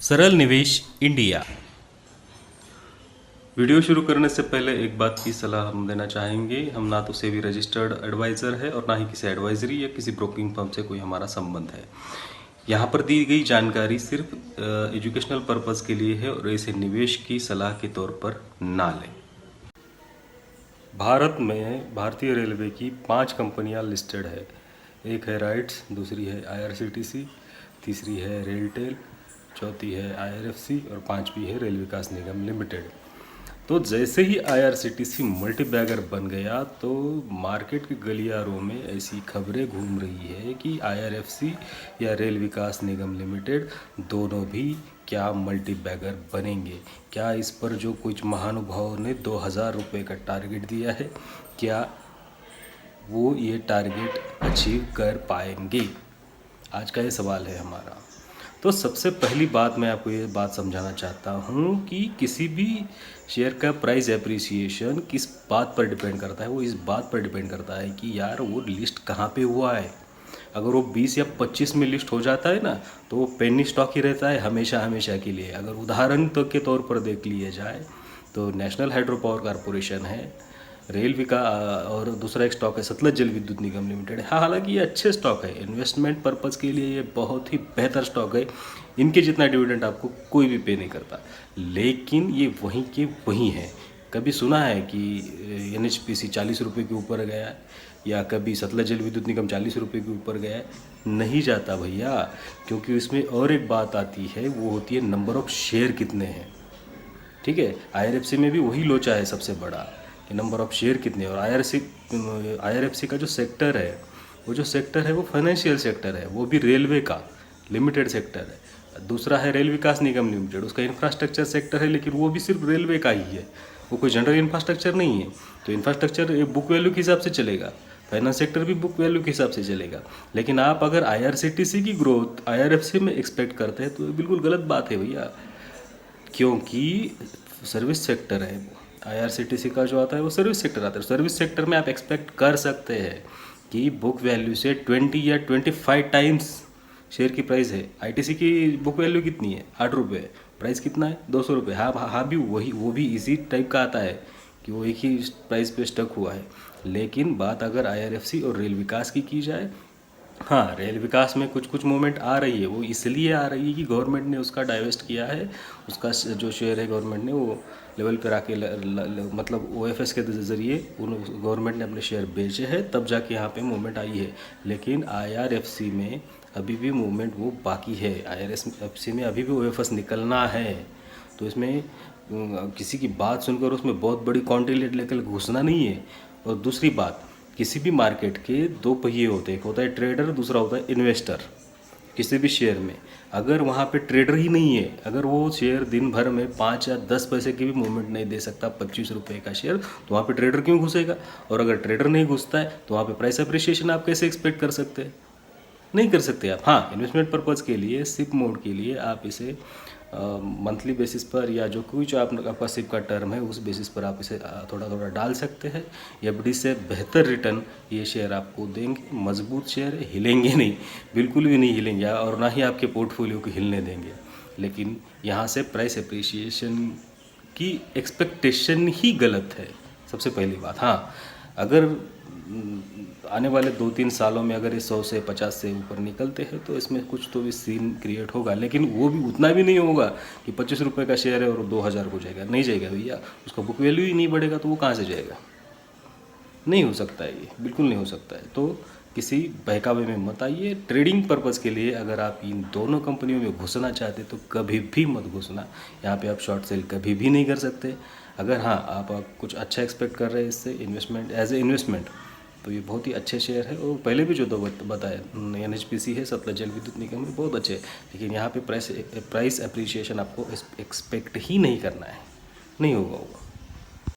सरल निवेश India. Video शुरू करने से पहले एक बात की सलाह हम देना चाहेंगे। हम ना तो सेबी रजिस्टर्ड एडवाइज़र है और ना ही किसी एडवाइजरी या किसी ब्रोकिंग फर्म से कोई हमारा संबंध है। यहाँ पर दी गई जानकारी सिर्फ एजुकेशनल पर्पज़ के लिए है और इसे निवेश की सलाह के तौर पर ना लें। भारत में भारतीय रेलवे की 5 कंपनियां लिस्टेड है। एक है राइट्स, दूसरी है IRCTC, तीसरी है रेलटेल, चौथी है IRFC और पांचवी है रेल विकास निगम लिमिटेड। तो जैसे ही IRCTC मल्टी बैगर बन गया तो मार्केट के गलियारों में ऐसी खबरें घूम रही है कि IRFC या रेल विकास निगम लिमिटेड दोनों भी क्या मल्टी बैगर बनेंगे। क्या इस पर जो कुछ महानुभावों ने 2000 रुपये का टारगेट दिया है, क्या वो ये टारगेट अचीव कर पाएंगे? आज का ये सवाल है हमारा। तो सबसे पहली बात मैं आपको ये बात समझाना चाहता हूँ कि किसी भी शेयर का प्राइस एप्रिसिएशन किस बात पर डिपेंड करता है। वो इस बात पर डिपेंड करता है कि यार वो लिस्ट कहाँ पे हुआ है। अगर वो 20 या 25 में लिस्ट हो जाता है ना तो वो पेनी स्टॉक ही रहता है हमेशा हमेशा के लिए। अगर उदाहरण तो के तौर पर देख लिया जाए तो नेशनल हाइड्रो पावर कॉरपोरेशन है, रेल विकास और दूसरा एक स्टॉक है सतलज जल विद्युत निगम लिमिटेड। हाँ, हालांकि ये अच्छे स्टॉक है, इन्वेस्टमेंट पर्पज़ के लिए ये बहुत ही बेहतर स्टॉक है। इनके जितना डिविडेंड आपको कोई भी पे नहीं करता, लेकिन ये वहीं के वहीं है। कभी सुना है कि NHPC 40 रुपये के ऊपर गया है या कभी सतलज जल विद्युत निगम 40 रुपये के ऊपर गया है? नहीं जाता भैया, क्योंकि इसमें और एक बात आती है, वो होती है नंबर ऑफ शेयर कितने हैं। ठीक है, IRFC में भी वही लोचा है सबसे बड़ा कि नंबर ऑफ शेयर कितने। और IRFC का जो सेक्टर है, वो जो सेक्टर है वो फाइनेंशियल सेक्टर है, वो भी रेलवे का लिमिटेड सेक्टर है। दूसरा है रेल विकास निगम लिमिटेड, उसका इंफ्रास्ट्रक्चर सेक्टर है, लेकिन वो भी सिर्फ रेलवे का ही है, वो कोई जनरल इंफ्रास्ट्रक्चर नहीं है। तो इंफ्रास्ट्रक्चर बुक वैल्यू के हिसाब से चलेगा, फाइनेंस सेक्टर भी बुक वैल्यू के हिसाब से चलेगा। लेकिन आप अगर IRCTC की ग्रोथ IRFC में एक्सपेक्ट करते हैं तो बिल्कुल गलत बात है भैया, क्योंकि सर्विस सेक्टर है। IRCTC का जो आता है वो सर्विस सेक्टर आता है। सर्विस सेक्टर में आप एक्सपेक्ट कर सकते हैं कि बुक वैल्यू से 20 या 25 टाइम्स शेयर की प्राइस है। ITC की बुक वैल्यू कितनी है? 8 रुपये, प्राइस कितना है? 200 रुपये। हाँ हाँ, भी वो भी इसी टाइप का आता है कि वो एक ही प्राइस पे स्टक हुआ है। लेकिन बात अगर IRFC और रेल विकास की जाए, हाँ, रेल विकास में कुछ कुछ मूवमेंट आ रही है। वो इसलिए आ रही है कि गवर्नमेंट ने उसका डाइवेस्ट किया है, उसका जो शेयर है गवर्नमेंट ने वो लेवल पर आके मतलब OFS के ज़रिए गवर्नमेंट ने अपने शेयर बेचे हैं, तब जाके यहाँ पे मूवमेंट आई है। लेकिन IRFC में अभी भी मूवमेंट वो बाकी है। IRFC में अभी भी OFS निकलना है। तो इसमें किसी की बात सुनकर उसमें बहुत बड़ी क्वांटिटी लेकर घुसना नहीं है। और दूसरी बात, किसी भी मार्केट के 2 पहिए होते हैं, एक होता है ट्रेडर, दूसरा होता है इन्वेस्टर। किसी भी शेयर में अगर वहाँ पे ट्रेडर ही नहीं है, अगर वो शेयर दिन भर में 5 या 10 पैसे की भी मूवमेंट नहीं दे सकता, 25 रुपये का शेयर, तो वहाँ पे ट्रेडर क्यों घुसेगा? और अगर ट्रेडर नहीं घुसता है तो वहाँ पे प्राइस अप्रिशिएशन आप कैसे एक्सपेक्ट कर सकते हैं? नहीं कर सकते आप। हाँ, इन्वेस्टमेंट पर्पज़ के लिए, सिप मोड के लिए आप इसे मंथली बेसिस पर या जो कुछ आपका सिप का टर्म है उस बेसिस पर आप इसे थोड़ा थोड़ा डाल सकते हैं। FD से बेहतर रिटर्न ये शेयर आपको देंगे। मजबूत शेयर हिलेंगे नहीं, बिल्कुल भी नहीं हिलेंगे, और ना ही आपके पोर्टफोलियो को हिलने देंगे। लेकिन यहाँ से प्राइस अप्रिसिएशन की एक्सपेक्टेशन ही गलत है, सबसे पहली बात। हाँ, अगर आने वाले 2-3 सालों में अगर ये 100 से 50 से ऊपर निकलते हैं तो इसमें कुछ तो भी सीन क्रिएट होगा, लेकिन वो भी उतना भी नहीं होगा कि 25 रुपये का शेयर है और 2000 हो जाएगा। नहीं जाएगा भैया, उसका बुक वैल्यू ही नहीं बढ़ेगा तो वो कहाँ से जाएगा? नहीं हो सकता है, ये बिल्कुल नहीं हो सकता है। तो किसी बहकावे में मत आइए। ट्रेडिंग पर्पज़ के लिए अगर आप इन दोनों कंपनियों में घुसना चाहते तो कभी भी मत घुसना। यहाँ पे आप शॉर्ट सेल कभी भी नहीं कर सकते। अगर हाँ, आप कुछ अच्छा एक्सपेक्ट कर रहे हैं इससे इन्वेस्टमेंट एज ए इन्वेस्टमेंट, तो ये बहुत ही अच्छे शेयर है। और पहले भी जो दो बताया, NHPC है, सतलज जल विद्युत निगम है, बहुत अच्छे। लेकिन यहाँ पे प्राइस अप्रिशिएशन आपको एक्सपेक्ट ही नहीं करना है, नहीं होगा वो।